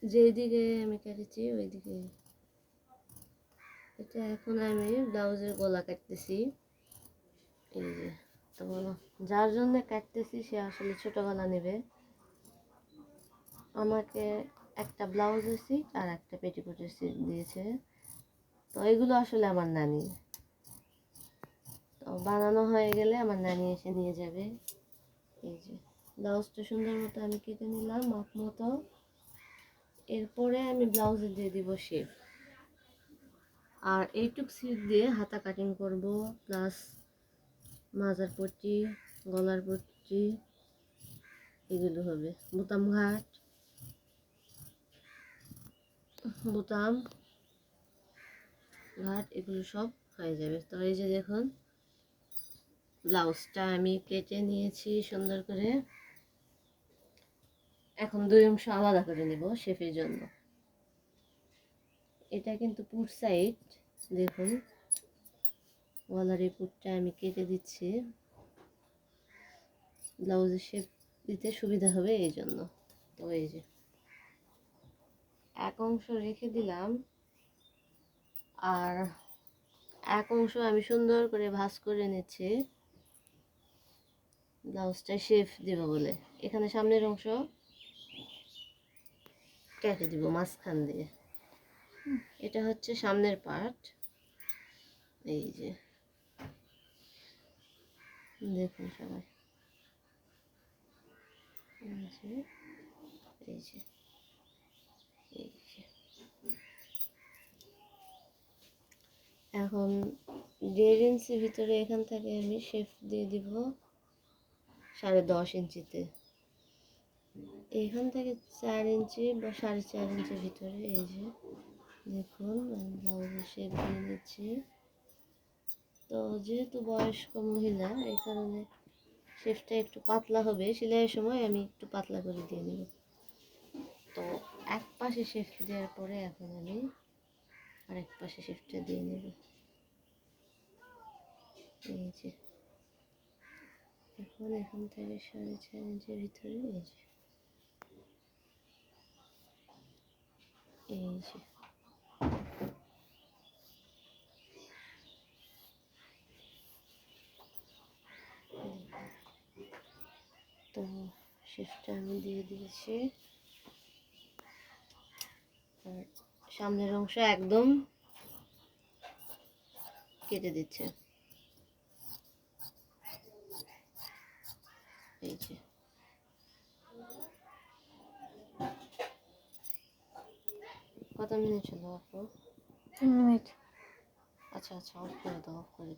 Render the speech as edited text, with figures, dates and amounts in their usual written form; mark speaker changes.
Speaker 1: যেদিকে আমি কেটেছি ওইদিকে। এটা এখন আমি ব্লাউজের গলা কাটতেছি। এই যে, তো যার জন্য কাটতেছি সে আসলে ছোট গলা নেবে। আমাকে একটা ব্লাউজের সিট আর একটা পেটিকোটের সিট দিয়েছে। তো এগুলো আসলে আমার নানি, তো বানানো হয়ে গেলে আমার নানি এসে নিয়ে যাবে। এই যে ব্লাউজটা সুন্দর মতো আমি কেটে নিলাম মাপ মতো। এরপরে আমি ব্লাউজে দিয়ে দিব শেপ, আর এইটুক সিট দিয়ে হাতা কাটিং করব, প্লাস মাজার পট্টি, গলার পট্টি, এগুলো হবে। বোতাম ঘাট, বোতাম ঘাট এগুলো সব হয়ে যাবে। তো এই যে দেখুন ব্লাউজটা আমি কেটে নিয়েছি সুন্দর করে। এখন দুই অংশ আলাদা করে নেব শেপের জন্য। এটা কিন্তু পুট সাইড, দেখুন গলার এই পুটটা আমি কেটে দিচ্ছি, ব্লাউজের শেপ দিতে সুবিধা হবে এই জন্য। তো এই যে এক অংশ রেখে দিলাম, আর এক অংশ আমি সুন্দর করে ভাঁজ করে নিচ্ছি ব্লাউজটা শেপ দেব বলে। এখানে সামনের অংশ কেটে দিব মাঝখান দিয়ে। এটা হচ্ছে সামনের পার্ট। এই যে দেখুন সবাই, এই যে এই যে এই যে। এখন 1.5 ইঞ্চি ভিতরে এখান থেকে আমি শেপ দিয়ে দিব 10.5 ইঞ্চিতে। এখান থেকে 4 ইঞ্চি বা 4.5 ইঞ্চির ভিতরে এই যে দেখুন আমি ব্লাউজের শেপ দিয়ে নিচ্ছি। তো যেহেতু বয়স্ক মহিলা এই কারণে শেপটা একটু পাতলা হবে, সেলাইয়ের সময় আমি একটু পাতলা করে দিয়ে নেব। তো এক পাশে শেপ দেওয়ার পরে এখন আমি আরেক পাশে শেপটা দিয়ে নেব। এই যে এখন এখান থেকে 4.5 ইঞ্চির ভিতরে এই যে তো শেপটা আমি দিয়ে দিয়েছি। আর সামনের অংশ একদম কেটে দিচ্ছে। এই যে কত মিনিট হলো আপু?
Speaker 2: 3 মিনিট।
Speaker 1: আচ্ছা আচ্ছা, অফ করে দাও, অফ করে